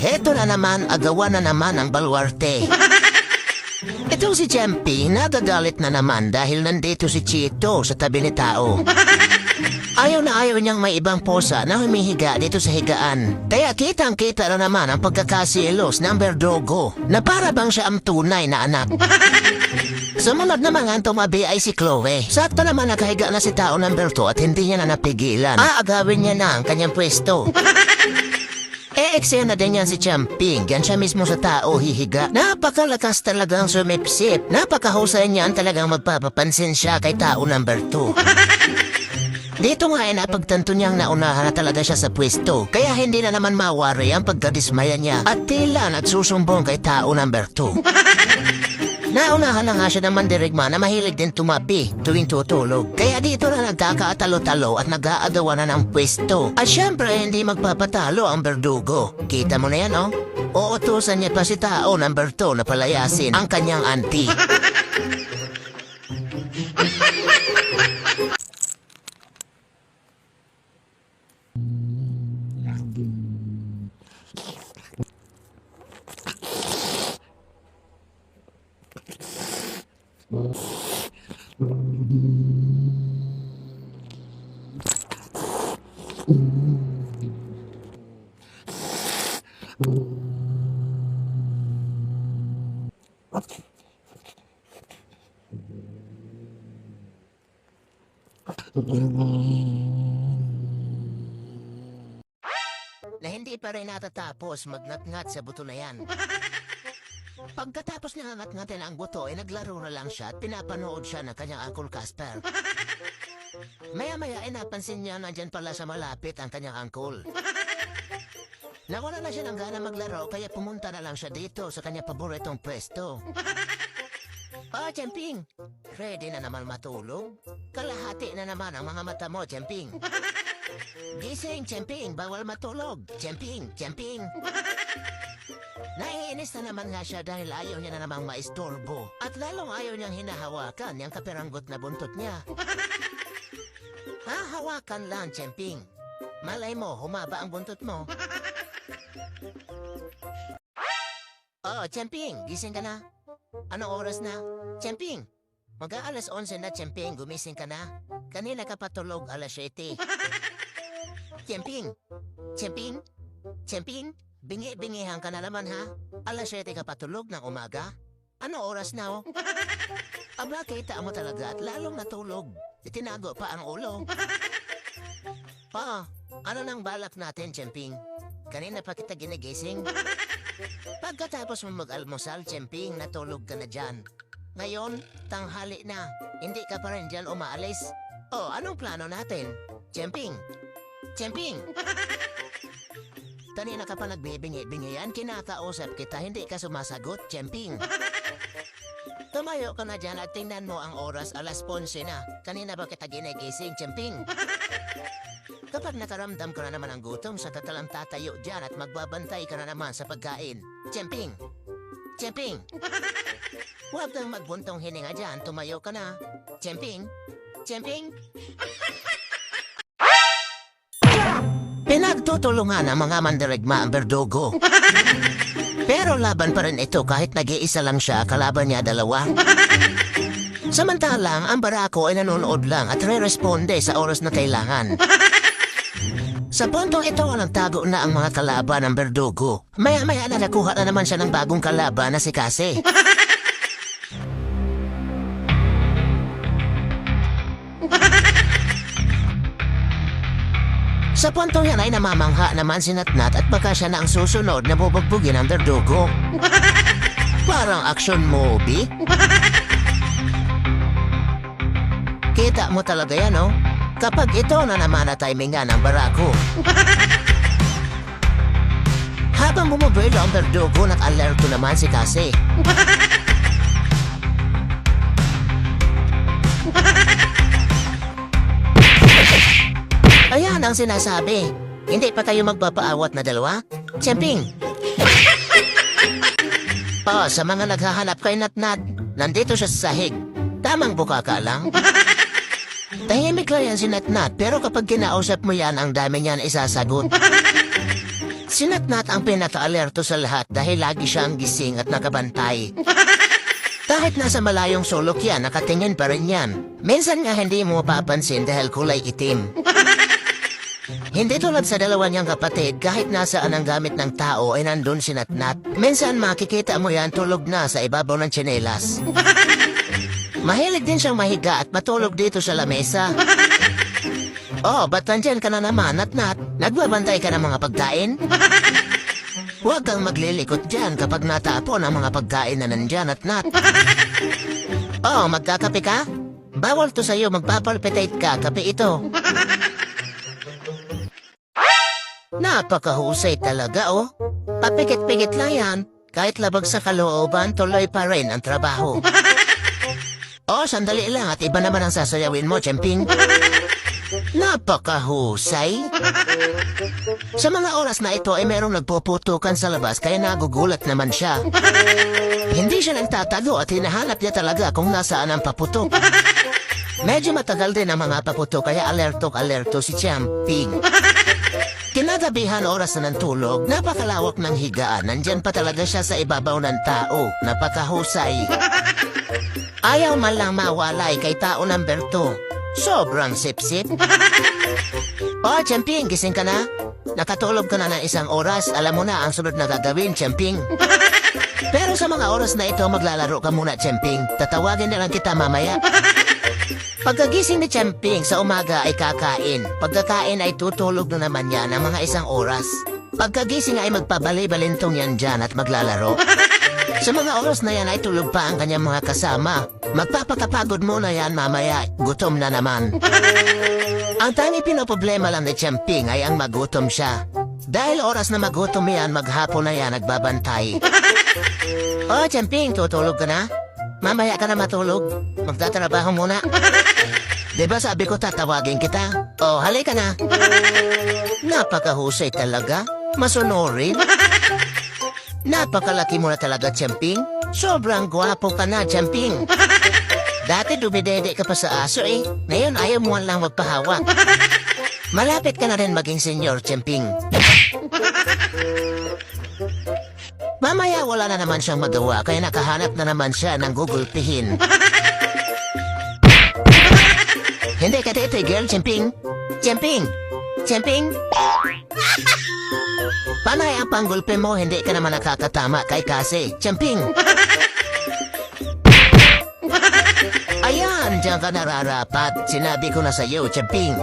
Heto na naman, agawan na naman ang balwarte. Itong si Champi, nagagalit na naman dahil nandito si Chito sa tabi ni tao. Ayaw na ayaw niyang may ibang posa na humihiga dito sa higaan. Kaya kitang-kita na naman ang pagkakasilos ng Verdugo na para bang siya ang tunay na anak. Sumunod naman ang tumabi ay si Chloe. Sakto naman nakahiga na si tao number 2 at hindi niya na napigilan. Aagawin niya na ang kanyang pwesto. Eksena din yan si Champing. Yan siya mismo sa tao hihiga. Napakalakas talagang sumipsip. Napakahusay niyan talagang magpapapansin siya kay tao number 2. Dito nga ay napagtanto niyang naunahan na talaga siya sa pwesto. Kaya hindi na naman mawari ang pagkadismaya niya at tila nagsusumbong kay tao number 2. Naunahan na nga siya ng mandirigma na mahilig din tumabi tuwing tutulog. Kaya dito na nagkakaatalo-talo at nag-aagawa na ng pwesto. At syempre hindi magpapatalo ang Verdugo. Kita mo na yan, oh? Uutusan niya pa si tao number 2 na palayasin ang kanyang auntie. Na hindi pa rin natatapos magnat-ngat sa buto na yan. Pagkatapos niya ngat-ngatin ang buto ay naglaro na lang siya at pinapanood siya ng kanyang Uncle Casper. Maya-maya ay napansin niya nandyan pala sa malapit ang kanyang uncle. Nawala na siya ng gana maglaro kaya pumunta na lang siya dito sa kanyang paboritong pwesto. Champing! Ready na naman matulog? Kalahati na naman ang mga mata mo, Champing. Gising, Champing! Bawal matulog! Champing! Champing! Naiinis na naman nga siya dahil ayaw niya na namang maistorbo. At lalong ayaw niyang hinahawakan yung kapiranggot na buntot niya. Hahawakan lang, Champing. Malay mo, humaba ang buntot mo. Champing! Gising ka na? Anong oras na? Champing! Mag-aalas 11 na, Champing. Gumising ka na? Kanina ka patulog alas 7. Champing! Champing! Champing! Bingi-bingihan ka na naman, ha? Alas 7 ka patulog ng umaga? Ano oras na, oh? Aba, kita mo talaga at lalong natulog. Itinago pa ang ulo. Ano nang balak natin, Champing? Kanina pa kita ginigising. Pagkatapos mo mag-almusal, Champing, natulog ka na dyan. Ngayon, tanghali na. Hindi ka pa rin dyan umaalis. Anong plano natin? Champing! Champing! Kanina ka pa nagbibingi-bingian, kinakausap kita, hindi ka sumasagot, Champing. Tumayo ka na dyan at tingnan mo ang oras, alas 11 na. Kanina ba kita ginigising, Champing? Kapag nakaramdam ka na naman ng gutom, sa tatalang tatayo dyan at magbabantay ka na naman sa pagkain. Champing! Champing! Huwag kang magbuntong hininga dyan, tumayo ka na. Champing! Champing! Pinagtutulungan ang mga mandirigma ang Verdugo. Pero laban pa rin ito kahit nag-iisa lang siya, kalaban niya 2. Samantalang ang barako ay nanonood lang at re-responde sa oras na kailangan. Sa puntong ito, nagtago na ang mga kalaban ng Verdugo. Maya-maya na nakuha na naman siya ng bagong kalaban na si Cassie. Sa puntong yan ay namamangha naman si Natnat at baka siya na ang susunod na bubugbugin ng Verdugo. Parang action movie. Kita mo talaga yan, oh? Kapag ito na naman na timingan ng barako. Habang bumubelo ang Verdugo, nag-alerto naman si Cassie. Ayan ang sinasabi. Hindi pa kayo magpapaawat na 2? Champing! Sa mga naghahanap kay Natnat, nandito siya sa sahig. Tamang buka ka lang. Tahimik lang yan si Natnat, pero kapag kinausap mo yan, ang dami niyan isasagot. Si Si Natnat ang pinaka-alerto sa lahat dahil lagi siyang gising at nakabantay. Kahit nasa malayong sulok yan, nakatingin pa rin yan. Minsan nga hindi mo mapapansin dahil kulay itim. Hindi tulad sa dalawa niyang kapatid, kahit nasaan ang gamit ng tao ay nandun si Natnat. Minsan makikita mo yan tulog na sa ibabaw ng tsinelas. Mahilig din siyang mahiga at matulog dito sa lamesa. Oh, ba't nandyan ka na naman, Natnat? Nagbabantay ka ng mga pagkain? Huwag kang maglilikot dyan kapag natapon ang mga pagkain na nandyan, Natnat. Oh, magkakape ka? Bawal to sa'yo, magpapalpitate ka, kape ito. Napakahusay talaga, oh. Papikit-pikit lang yan. Kahit labag sa kalooban, tuloy pa rin ang trabaho. Oh, sandali lang at iba naman ang sasayawin mo, Chemping. Napakahusay. Sa mga oras na ito ay merong nagpuputukan sa labas kaya nagugulat naman siya. Hindi siya nagtatago at hinahanap niya talaga kung nasaan ang paputok. Medyo matagal din ang mga paputok kaya alerto si Chemping. Kinagabihan oras na ng tulog, napakalawak ng higaan, nandyan pa talaga siya sa ibabaw ng tao. Napakahusay. Ayaw man lang mawalay kay tao number 2. Sobrang sip-sip. Oh, Chemping, gising ka na? Nakatulog ka na ng 1 oras, alam mo na ang sunod na gagawin, Chemping. Pero sa mga oras na ito, maglalaro ka muna, Chemping. Tatawagin na lang kita mamaya. Pagkagising ni Chemping sa umaga ay kakain. Pagkakain ay tutulog na naman yan ng mga 1 oras. Pagkagising ay magpabali-balintong yan dyan at maglalaro. Sa mga oras na yan ay tulog pa ang kanyang mga kasama. Magpapakapagod muna yan mamaya, gutom na naman. Ang tanging pinoproblema lang ni Chemping ay ang magutom siya. Dahil oras na magutom yan, maghapon na yan nagbabantay. Oh, Chemping, tutulog ka na? Mamaya ka na matulog. Magtatrabaho muna. Diba sabi ko tatawagin kita? Oh, halika na. Napakahusay talaga. Masunurin. Napakalaki mo na talaga, Chemping. Sobrang gwapo ka na, Chemping. Dati dumidede ka pa sa aso eh. Ngayon ayaw mo lang magpahawak. Malapit ka na rin maging senior, Chemping. Mamaya wala na naman siyang magawa kaya nakahanap na naman siya ng gugulpihin. Hindi ka titigil, Chemping. Chemping! Chemping! Panay ang panggulpe mo, hindi ka naman nakakatama kay kasi. Chemping! Ayan, diyan ka nararapat. Sinabi ko na sa'yo, Chemping.